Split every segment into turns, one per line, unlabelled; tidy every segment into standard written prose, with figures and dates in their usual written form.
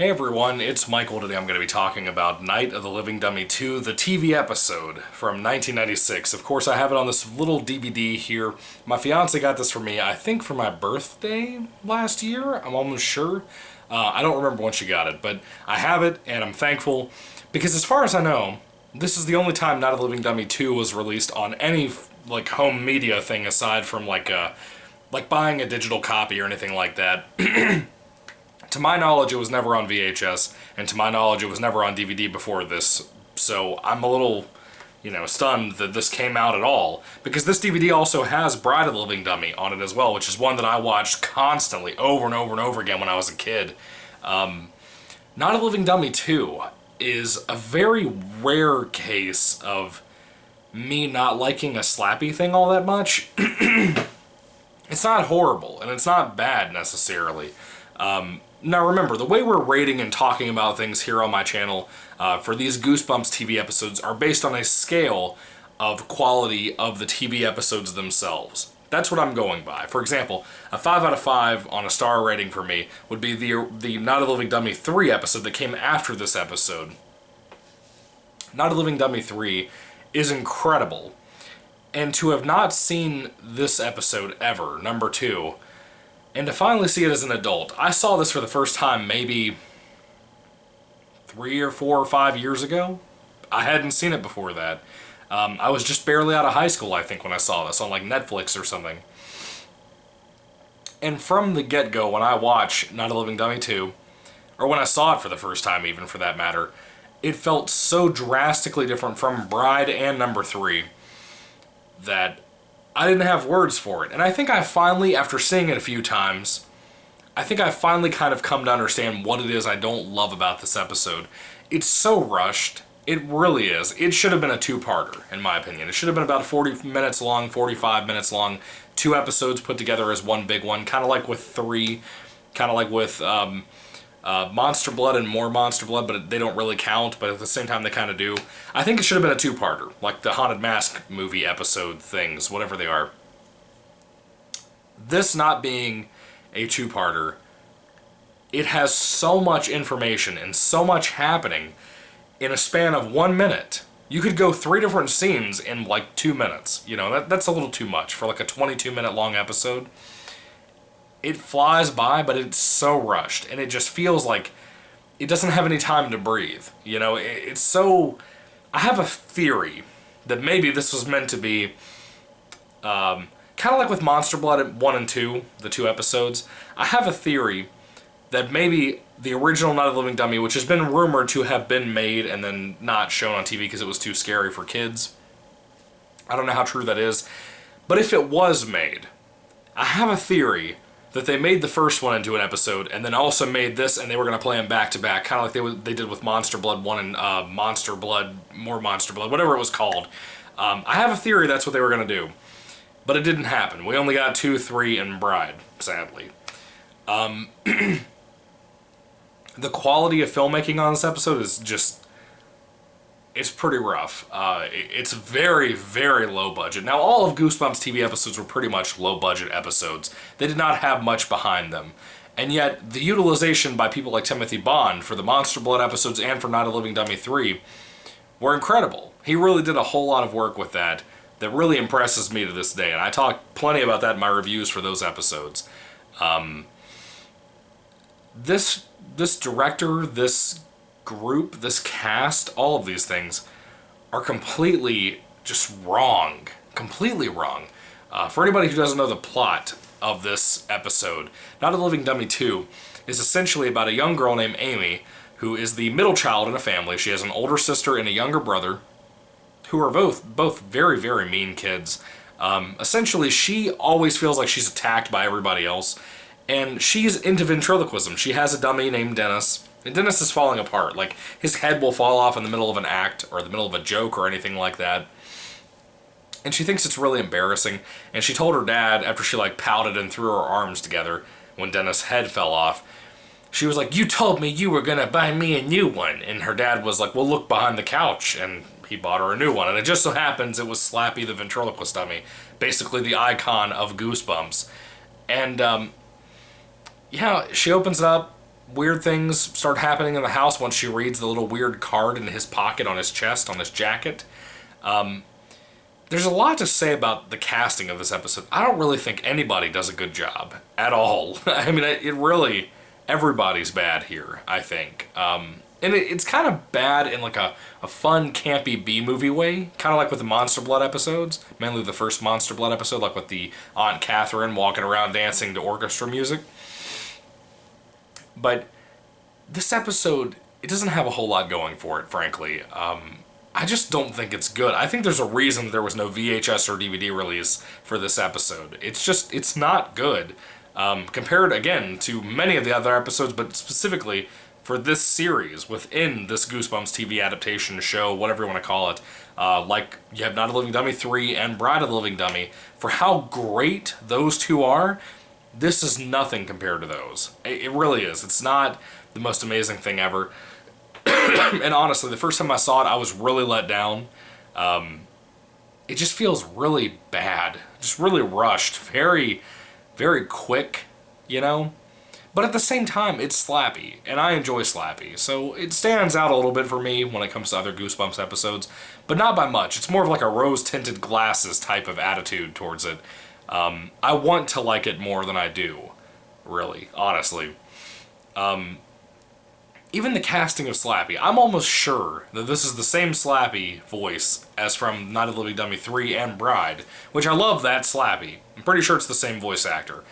Hey everyone, it's Michael. Today I'm going to be talking about Night of the Living Dummy 2, the TV episode from 1996. Of course, I have it on this little DVD here. My fiance got this for me, I think for my birthday last year. I'm almost sure. I don't remember when she got it, but I have it and I'm thankful because as far as I know, this is the only time Night of the Living Dummy 2 was released on any like home media thing aside from like buying a digital copy or anything like that. To my knowledge, it was never on VHS, and to my knowledge, it was never on DVD before this, so I'm a little, stunned that this came out at all, because this DVD also has Bride of the Living Dummy on it as well, which is one that I watched constantly, over and over and over again when I was a kid. Night of the Living Dummy 2 is a very rare case of me not liking a slappy thing all that much. It's not horrible, and it's not bad, necessarily. Now remember, the way we're rating and talking about things here on my channel for these Goosebumps TV episodes are based on a scale of quality of the TV episodes themselves. That's what I'm going by. For example, a 5 out of 5 on a star rating for me would be the Night of the Living Dummy 3 episode that came after this episode. Night of the Living Dummy 3 is incredible. And to have not seen this episode ever, number 2, and to finally see it as an adult. I saw this for the first time maybe 3 or 4 or 5 years ago. I hadn't seen it before that. I was just barely out of high school, I think, when I saw this on like Netflix or something. And from the get-go, when I watched Night of the Living Dummy 2, or when I saw it for the first time even, for that matter, it felt so drastically different from Bride and number 3 that I didn't have words for it. And I think I finally, after seeing it a few times, I think I finally kind of come to understand what it is I don't love about this episode. It's so rushed. It really is. It should have been a two-parter, in my opinion. It should have been about 40 minutes long, 45 minutes long, 2 episodes put together as one big one, kind of like with 3, kind of like with Monster Blood and More Monster Blood, but they don't really count, but at the same time they kind of do. I think it should have been a two-parter, like the Haunted Mask movie episode things, whatever they are. This not being a two-parter, it has so much information and so much happening in a span of 1 minute. You could go 3 different scenes in like 2 minutes. That's a little too much for like a 22-minute long episode. It flies by, but it's so rushed, and it just feels like it doesn't have any time to breathe. It's so... I have a theory that maybe this was meant to be kind of like with Monster Blood 1 and 2, the 2 episodes. I have a theory that maybe the original Night of the Living Dummy, which has been rumored to have been made and then not shown on TV because it was too scary for kids. I don't know how true that is, but if it was made, I have a theory that they made the first one into an episode, and then also made this, and they were going to play them back-to-back, kind of like they did with Monster Blood 1 and Monster Blood, More Monster Blood, whatever it was called. I have a theory that's what they were going to do, but it didn't happen. We only got 2, 3, and Bride, sadly. The quality of filmmaking on this episode is just... it's pretty rough. It's very, very low budget. Now, all of Goosebumps TV episodes were pretty much low-budget episodes. They did not have much behind them. And yet, the utilization by people like Timothy Bond for the Monster Blood episodes and for Night of the Living Dummy 3 were incredible. He really did a whole lot of work with that really impresses me to this day. And I talk plenty about that in my reviews for those episodes. This director, this group, this cast, all of these things are completely just wrong. Completely wrong. For anybody who doesn't know the plot of this episode, Night of the Living Dummy 2 is essentially about a young girl named Amy who is the middle child in a family. She has an older sister and a younger brother who are both very, very mean kids. Essentially, she always feels like she's attacked by everybody else, and she's into ventriloquism. She has a dummy named Dennis, and Dennis is falling apart. Like, his head will fall off in the middle of an act, or the middle of a joke, or anything like that. And she thinks it's really embarrassing, and she told her dad, after she, pouted and threw her arms together when Dennis' head fell off, she was like, "You told me you were gonna buy me a new one." And her dad was like, "Well, look behind the couch," and he bought her a new one. And it just so happens it was Slappy the ventriloquist dummy, basically the icon of Goosebumps. And, yeah, she opens it up, weird things start happening in the house once she reads the little weird card in his pocket on his chest, on his jacket. There's a lot to say about the casting of this episode. I don't really think anybody does a good job at all. I mean, it really, everybody's bad here, I think. And it's kind of bad in like a fun, campy B-movie way, kind of like with the Monster Blood episodes, mainly the first Monster Blood episode, like with the Aunt Catherine walking around dancing to orchestra music. But this episode, it doesn't have a whole lot going for it, frankly. I just don't think it's good. I think there's a reason there was no VHS or DVD release for this episode. It's not good. Compared, again, to many of the other episodes, but specifically for this series, within this Goosebumps TV adaptation show, whatever you want to call it, like you have Night of the Living Dummy 3 and Bride of the Living Dummy, for how great those two are, this is nothing compared to those. It really is. It's not the most amazing thing ever. And honestly, the first time I saw it, I was really let down. It just feels really bad. Just really rushed. Very, very quick, you know? But at the same time, it's slappy, and I enjoy slappy, so it stands out a little bit for me when it comes to other Goosebumps episodes, but not by much. It's more of like a rose-tinted glasses type of attitude towards it. I want to like it more than I do, really, honestly. Even the casting of Slappy, I'm almost sure that this is the same Slappy voice as from Night of the Living Dummy 3 and Bride, which I love that Slappy. I'm pretty sure it's the same voice actor.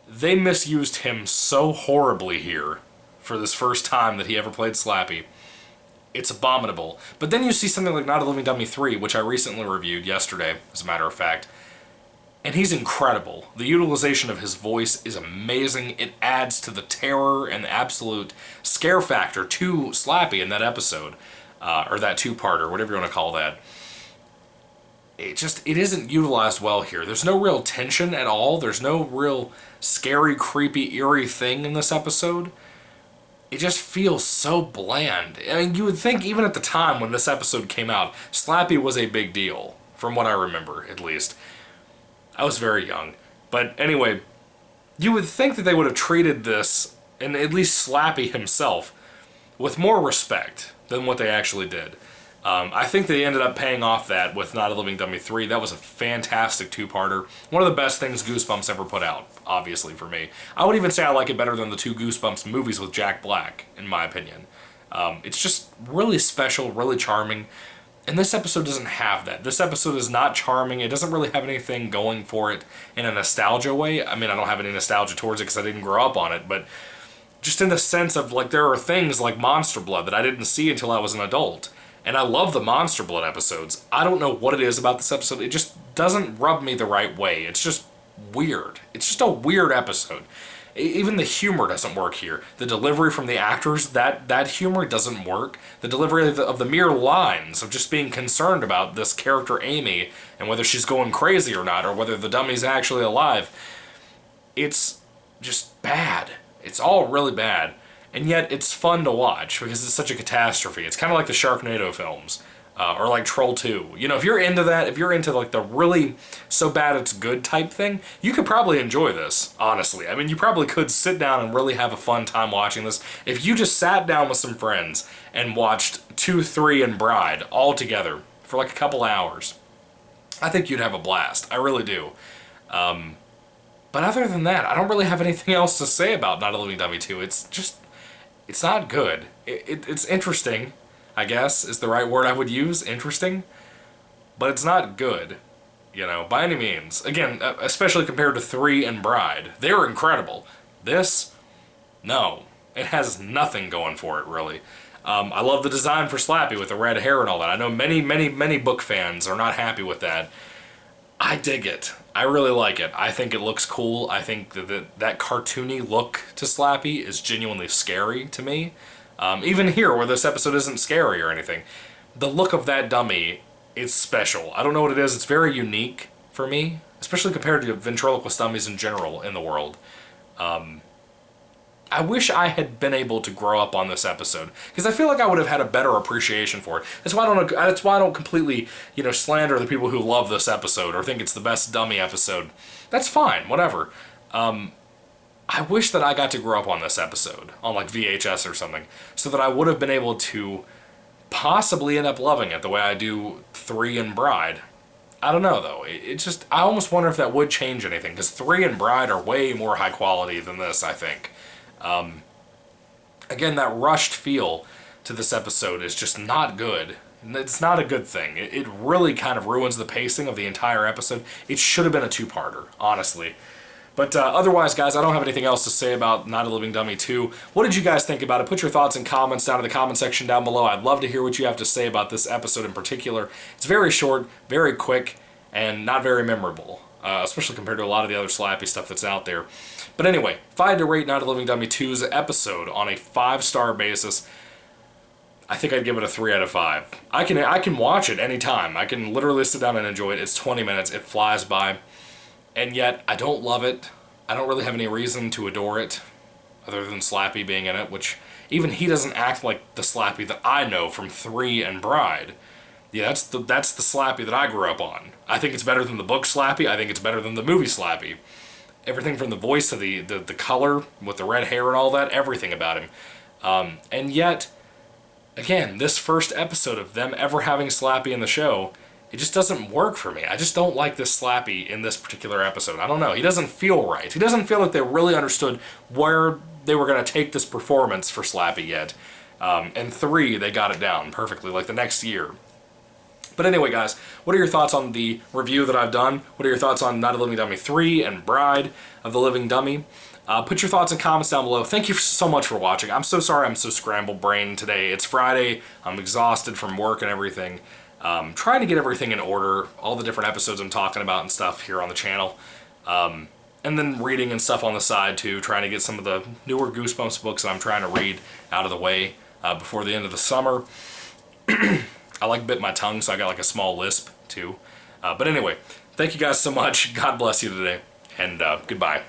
They misused him so horribly here for this first time that he ever played Slappy. It's abominable. But then you see something like Night of the Living Dummy 3, which I recently reviewed yesterday, as a matter of fact, and he's incredible. The utilization of his voice is amazing. It adds to the terror and the absolute scare factor to Slappy in that episode, or that two-parter, whatever you want to call that. It isn't utilized well here. There's no real tension at all. There's no real scary, creepy, eerie thing in this episode. It just feels so bland. I mean, you would think even at the time when this episode came out, Slappy was a big deal, from what I remember, at least. I was very young. But anyway, you would think that they would have treated this, and at least Slappy himself, with more respect than what they actually did. I think they ended up paying off that with Night of the Living Dummy 3. That was a fantastic two-parter. One of the best things Goosebumps ever put out, obviously, for me. I would even say I like it better than the two Goosebumps movies with Jack Black, in my opinion. It's just really special, really charming. And this episode doesn't have that. This episode is not charming. It doesn't really have anything going for it in a nostalgia way. I mean, I don't have any nostalgia towards it because I didn't grow up on it, but just in the sense of, like, there are things like Monster Blood that I didn't see until I was an adult. And I love the Monster Blood episodes. I don't know what it is about this episode. It just doesn't rub me the right way. It's just weird. It's just a weird episode. Even the humor doesn't work here. The delivery from the actors, that humor doesn't work. The delivery of the mere lines of just being concerned about this character Amy and whether she's going crazy or not, or whether the dummy's actually alive, it's just bad. It's all really bad. And yet it's fun to watch because it's such a catastrophe. It's kind of like the Sharknado films, or like Troll 2. You know, if you're into that, if you're into like the really so bad it's good type thing, you could probably enjoy this, honestly. I mean, you probably could sit down and really have a fun time watching this. If you just sat down with some friends and watched 2, 3, and Bride all together for like a couple hours, I think you'd have a blast. I really do. But other than that, I don't really have anything else to say about Night of the Living Dummy 2. It's not good. It's interesting, I guess, is the right word I would use, interesting. But it's not good, you know, by any means. Again, especially compared to 3 and Bride. They're incredible. This, no. It has nothing going for it, really. I love the design for Slappy with the red hair and all that. I know many, many, many book fans are not happy with that. I dig it. I really like it. I think it looks cool. I think that cartoony look to Slappy is genuinely scary to me. Even here, where this episode isn't scary or anything, the look of that dummy is special. I don't know what it is. It's very unique for me, especially compared to ventriloquist dummies in general in the world. I wish I had been able to grow up on this episode, because I feel like I would have had a better appreciation for it. That's why I don't completely, you know, slander the people who love this episode or think it's the best dummy episode. That's fine, whatever. I wish that I got to grow up on this episode, on like VHS or something, so that I would have been able to possibly end up loving it the way I do 3 and Bride. I don't know though. It just, I almost wonder if that would change anything, because 3 and Bride are way more high quality than this, I think. Again, that rushed feel to this episode is just not good. It's not a good thing. It really kind of ruins the pacing of the entire episode. It should have been a 2-parter, honestly. But otherwise, guys, I don't have anything else to say about Night of the Living Dummy 2. What did you guys think about it? Put your thoughts and comments down in the comment section down below. I'd love to hear what you have to say about this episode in particular. It's very short, very quick, and not very memorable, especially compared to a lot of the other slappy stuff that's out there. But anyway, if I had to rate Night of the Living Dummy 2's episode on a 5-star basis, I think I'd give it a 3 out of 5. I can watch it anytime. I can literally sit down and enjoy it. It's 20 minutes. It flies by. And yet, I don't love it. I don't really have any reason to adore it, other than Slappy being in it, which even he doesn't act like the Slappy that I know from 3 and Bride. Yeah, that's the Slappy that I grew up on. I think it's better than the book Slappy. I think it's better than the movie Slappy. Everything from the voice to the color with the red hair and all that, everything about him. And yet, again, this first episode of them ever having Slappy in the show, it just doesn't work for me. I just don't like this Slappy in this particular episode. I don't know. He doesn't feel right. He doesn't feel like they really understood where they were going to take this performance for Slappy yet. And 3, they got it down perfectly, like the next year. But anyway, guys, what are your thoughts on the review that I've done? What are your thoughts on Night of the Living Dummy 3 and Bride of the Living Dummy? Put your thoughts and comments down below. Thank you so much for watching. I'm so sorry I'm so scrambled-brained today. It's Friday. I'm exhausted from work and everything. Trying to get everything in order, all the different episodes I'm talking about and stuff here on the channel. And then reading and stuff on the side too, trying to get some of the newer Goosebumps books that I'm trying to read out of the way before the end of the summer. I like bit my tongue, so I got like a small lisp too. But anyway, thank you guys so much. God bless you today, and goodbye.